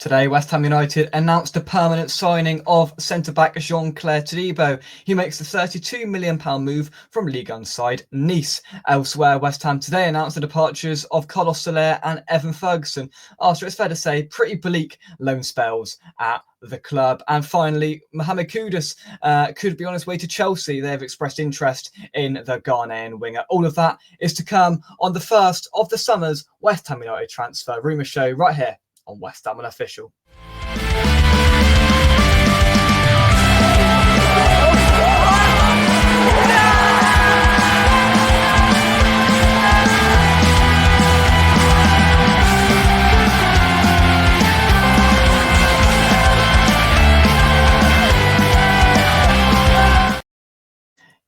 Today, West Ham United announced a permanent signing of centre-back Jean-Claire Todibo. He makes the £32 million move from Ligue 1 side Nice. Elsewhere, West Ham today announced the departures of Kudus Soler and Evan Ferguson after, it's fair to say, pretty bleak loan spells at the club. And finally, Mohamed Kudus could be on his way to Chelsea. They've expressed interest in the Ghanaian winger. All of that is to come on the first of the summer's West Ham United transfer rumour show right here on West Ham Unofficial.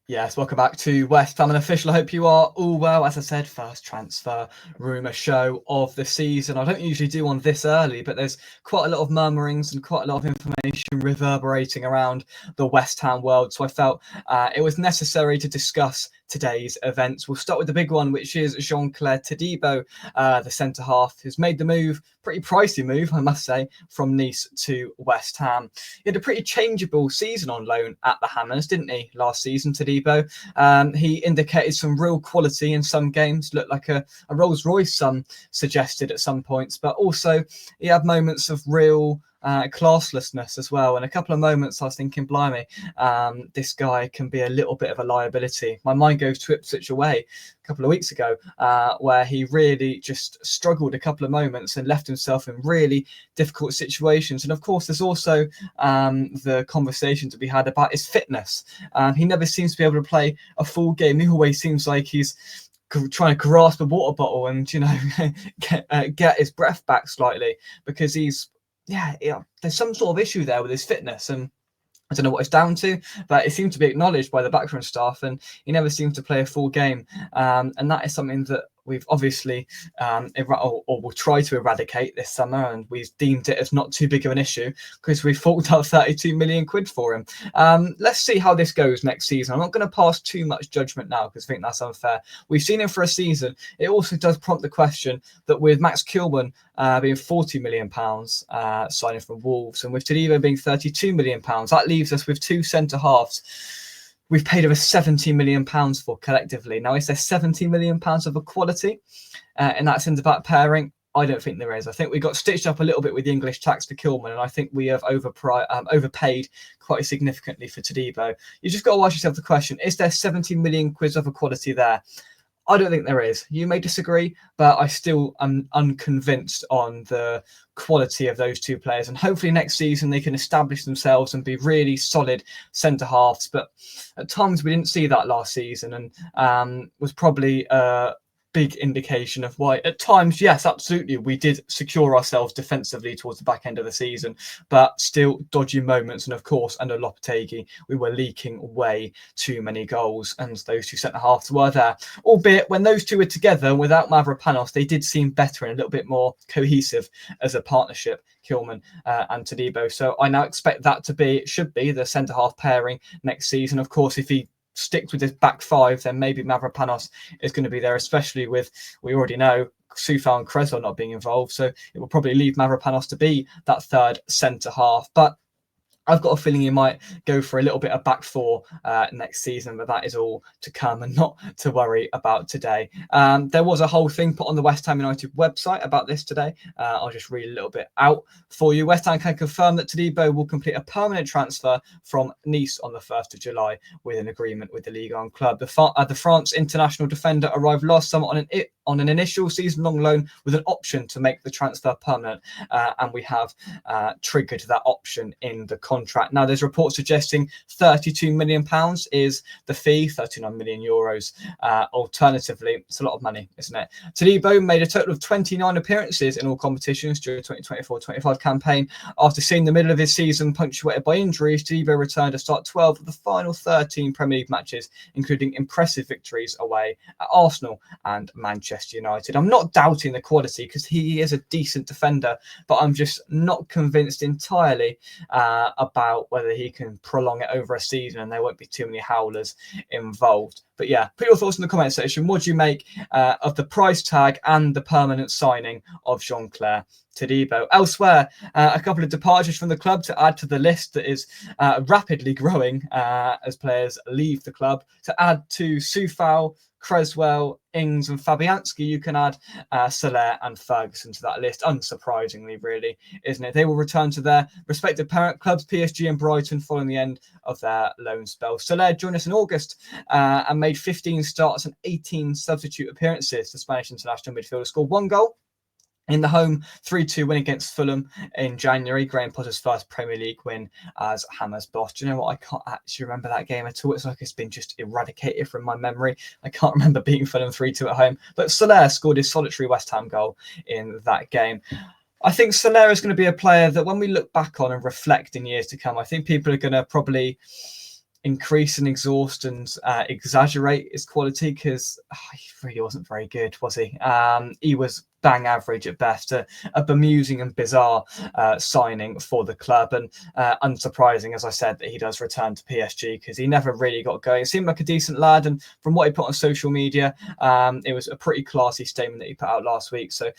Yes, welcome back to West Ham Unofficial. I hope you are all well. As I said, first transfer rumour show of the season. I don't usually do one this early, but there's quite a lot of murmurings and quite a lot of information reverberating around the West Ham world. So I felt it was necessary to discuss today's events. We'll start with the big one, which is Jean-Claire Todibo, the centre-half, who's made the move, pretty pricey move, I must say, from Nice to West Ham. He had a pretty changeable season on loan at the Hammers, didn't he, last season, Todibo? He indicated some real quality in some games, looked like a Rolls Royce, some suggested at some points, but also he had moments of real classlessness as well. And a couple of moments I was thinking, blimey, this guy can be a little bit of a liability. My mind goes to Ipswich away a couple of weeks ago, where he really just struggled a couple of moments and left himself in really difficult situations. And of course, there's also the conversation to be had about his fitness. He never seems to be able to play a full game. He always seems like he's trying to grasp a water bottle and, get his breath back slightly, because he's there's some sort of issue there with his fitness, and I don't know what it's down to, but it seemed to be acknowledged by the backroom staff, and he never seemed to play a full game. And that is something that we've obviously or will try to eradicate this summer, and we've deemed it as not too big of an issue because we forked out 32 million quid for him. Let's see how this goes next season. I'm not going to pass too much judgment now because I think that's unfair. We've seen him for a season. It also does prompt the question that with Max Kilman being £40 million signing from Wolves, and with Todibo being £32 million, that leaves us with two centre halves we've paid over £70 million for collectively. Now, is there £70 million of equality in that centre-back pairing? I don't think there is. I think we got stitched up a little bit with the English tax for Kilman, and I think we have overpaid quite significantly for Todibo. You just got to ask yourself the question, is there 70 million quid of equality there? I don't think there is. You may disagree, but I still am unconvinced on the quality of those two players. And hopefully next season they can establish themselves and be really solid centre halves. But at times we didn't see that last season, and was probably big indication of why at times, yes, absolutely, we did secure ourselves defensively towards the back end of the season, but still dodgy moments. And of course, under Lopetegui, we were leaking way too many goals, and those two centre halves were there. Albeit when those two were together without Mavropanos, they did seem better and a little bit more cohesive as a partnership, Kilman and Todibo. So I now expect that should be the centre half pairing next season. Of course, if he sticks with his back five, then maybe Mavropanos is going to be there, especially with, we already know, Soufal and Creswell not being involved. So it will probably leave Mavropanos to be that third centre half. But I've got a feeling he might go for a little bit of back four next season, but that is all to come and not to worry about today. There was a whole thing put on the West Ham United website about this today. I'll just read a little bit out for you. West Ham can confirm that Todibo will complete a permanent transfer from Nice on the 1st of July with an agreement with the Ligue 1 club. The France international defender arrived last summer on an initial season-long loan with an option to make the transfer permanent, and we have triggered that option in the contract. Now, there's reports suggesting £32 million is the fee, €39 million. Alternatively, it's a lot of money, isn't it? Todibo made a total of 29 appearances in all competitions during the 2024-25 campaign. After seeing the middle of his season punctuated by injuries, Todibo returned to start 12 of the final 13 Premier League matches, including impressive victories away at Arsenal and Manchester United. I'm not doubting the quality because he is a decent defender, but I'm just not convinced entirely about whether he can prolong it over a season and there won't be too many howlers involved. But yeah, put your thoughts in the comment section. What do you make of the price tag and the permanent signing of Jean-Claire Todibo? Elsewhere, a couple of departures from the club to add to the list that is rapidly growing as players leave the club. To add to Soufal, Creswell, Ings and Fabianski, you can add Soler and Ferguson to that list, unsurprisingly, really, isn't it? They will return to their respective parent clubs, PSG and Brighton, following the end of their loan spell. Soler joined us in August and made 15 starts and 18 substitute appearances. The Spanish international midfielder scored 1 goal in the home 3-2 win against Fulham in January, Graham Potter's first Premier League win as Hammers boss. Do you know what? I can't actually remember that game at all. It's like it's been just eradicated from my memory. I can't remember beating Fulham 3-2 at home. But Soler scored his solitary West Ham goal in that game. I think Soler is going to be a player that when we look back on and reflect in years to come, I think people are going to probably increase and exhaust and exaggerate his quality because he really wasn't very good, was he? He was bang average at best, a bemusing and bizarre signing for the club, and unsurprising, as I said, that he does return to PSG because he never really got going. It seemed like a decent lad, and from what he put on social media, it was a pretty classy statement that he put out last week. So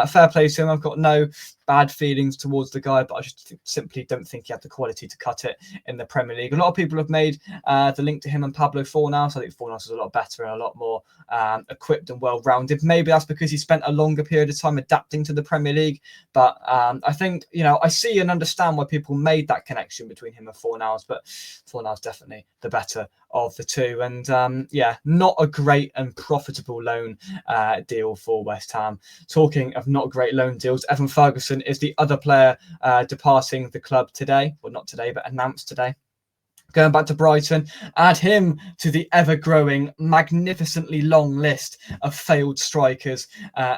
fair play to him. I've got no bad feelings towards the guy, but I just simply don't think he had the quality to cut it in the Premier League. A lot of people have made the link to him and Pablo Fornals. I think Fornals is a lot better and a lot more equipped and well-rounded. Maybe that's because he spent a longer period of time adapting to the Premier League, but I think, I see and understand why people made that connection between him and Fornals, but Fornals definitely the better of the two. And not a great and profitable loan deal for West Ham. Talking of not great loan deals, Evan Ferguson is the other player departing the club today. Well, not today, but announced today. Going back to Brighton, add him to the ever-growing, magnificently long list of failed strikers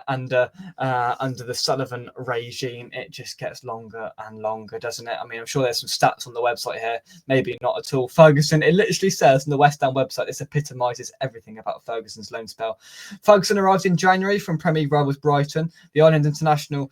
under the Sullivan regime. It just gets longer and longer, doesn't it? I mean, I'm sure there's some stats on the website here. Maybe not at all. Ferguson, it literally says on the West Ham website, this epitomises everything about Ferguson's loan spell. Ferguson arrived in January from Premier League rivals Brighton. The Ireland international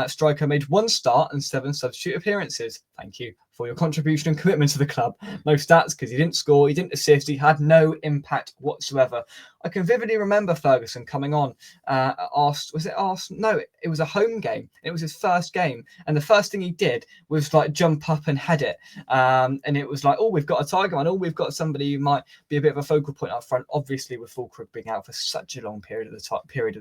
striker made 1 start and 7 substitute appearances. Thank you for your contribution and commitment to the club. No stats because he didn't score, he didn't assist, he had no impact whatsoever. I can vividly remember Ferguson coming on was it Arsenal? No, it was a home game. It was his first game. And the first thing he did was like jump up and head it. And it was like, oh, we've got a Tiger man. Oh, we've got somebody who might be a bit of a focal point up front. Obviously, with Fulkrug being out for such a long period of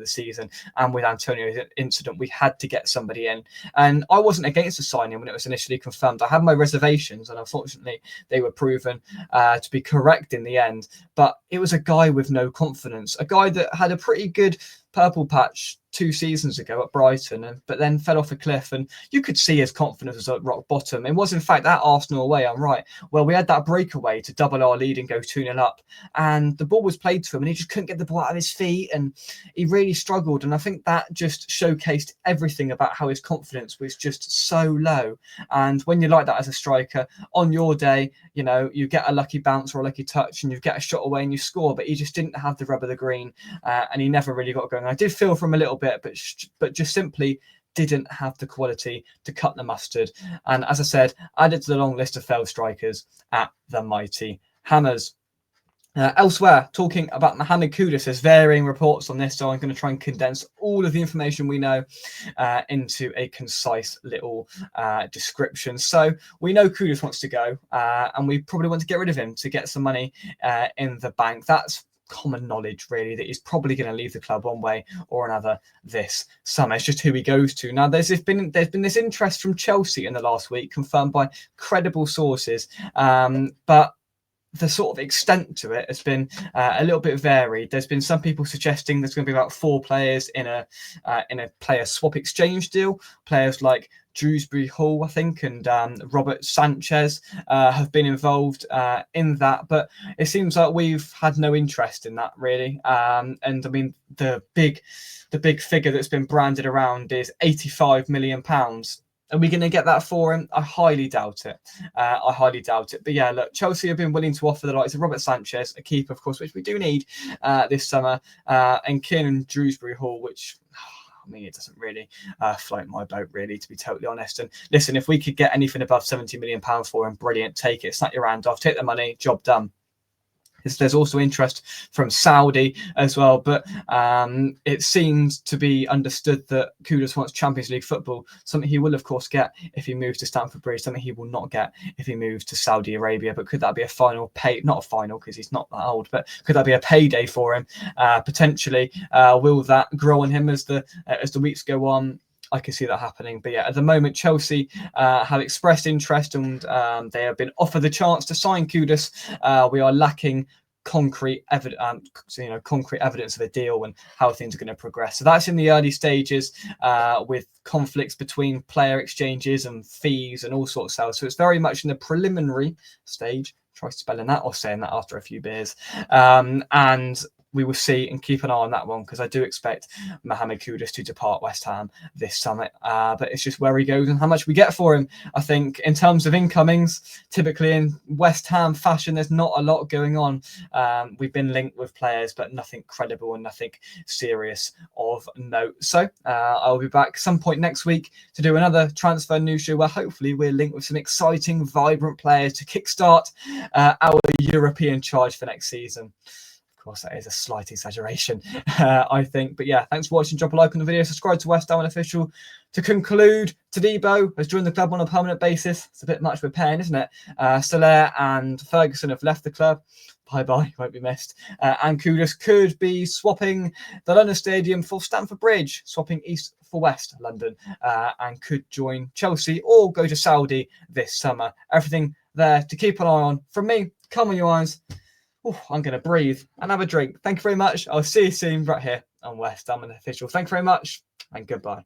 the season, and with Antonio's incident, we had to get somebody in. And I wasn't against the signing when it was initially confirmed. I had my reservations, and unfortunately, they were proven to be correct in the end. But it was a guy with no confidence, a guy that had a pretty good purple patch 2 seasons ago at Brighton, but then fell off a cliff, and you could see his confidence was at rock bottom. It was in fact at Arsenal away, I'm right, well, we had that breakaway to double our lead and go 2-0 up, and the ball was played to him and he just couldn't get the ball out of his feet, and he really struggled. And I think that just showcased everything about how his confidence was just so low. And when you're like that as a striker, on your day, you get a lucky bounce or a lucky touch and you get a shot away and you score, but he just didn't have the rub of the green, and he never really got going. I did feel for him a little bit, but just simply didn't have the quality to cut the mustard. And as I said, added to the long list of failed strikers at the mighty Hammers. Elsewhere, talking about Mohamed Kudus, there's varying reports on this, so I'm going to try and condense all of the information we know into a concise little description. So we know Kudus wants to go, and we probably want to get rid of him to get some money in the bank. That's common knowledge, really, that he's probably going to leave the club one way or another this summer. It's just who he goes to. Now, there's been this interest from Chelsea in the last week, confirmed by credible sources, but the sort of extent to it has been a little bit varied. There's been some people suggesting there's going to be about 4 players in a player swap exchange deal. Players like Dewsbury Hall, I think, and Robert Sanchez have been involved in that, but it seems like we've had no interest in that, really. And I mean, the big figure that's been branded around is £85 million. Are we going to get that for him? I highly doubt it. But yeah, look, Chelsea have been willing to offer the likes of Robert Sanchez, a keeper, of course, which we do need this summer, and Kiernan Dewsbury Hall, which I mean, it doesn't really float my boat, really, to be totally honest. And listen, if we could get anything above £70 million for him, brilliant. Take it, snap your hand off, take the money, job done. There's also interest from Saudi as well, but it seems to be understood that Kudus wants Champions League football, something he will, of course, get if he moves to Stamford Bridge, something he will not get if he moves to Saudi Arabia. But could that be a final pay? Not a final, because he's not that old, but could that be a payday for him? Potentially. Will that grow on him as the weeks go on? I can see that happening. But yeah, at the moment, Chelsea have expressed interest, and they have been offered the chance to sign Kudus. We are lacking concrete evidence, concrete evidence of a deal and how things are going to progress. So that's in the early stages, with conflicts between player exchanges and fees and all sorts of stuff. So it's very much in the preliminary stage. Try spelling that or saying that after a few beers. And we will see and keep an eye on that one, because I do expect Mohamed Kudus to depart West Ham this summer. But it's just where he goes and how much we get for him. I think in terms of incomings, typically in West Ham fashion, there's not a lot going on. We've been linked with players, but nothing credible and nothing serious of note. So I'll be back some point next week to do another transfer news show where hopefully we're linked with some exciting, vibrant players to kickstart our European charge for next season. Of course, that is a slight exaggeration, I think. But yeah, thanks for watching. Drop a like on the video. Subscribe to West Ham Official. To conclude, Todibo has joined the club on a permanent basis. It's a bit much we're paying, isn't it? Soler and Ferguson have left the club. Bye-bye, won't be missed. And Kudus could be swapping the London Stadium for Stamford Bridge, swapping east for west London, and could join Chelsea or go to Saudi this summer. Everything there to keep an eye on. From me, come on, you irons. I'm going to breathe and have a drink. Thank you very much. I'll see you soon right here on West Ham Official. Thank you very much and goodbye.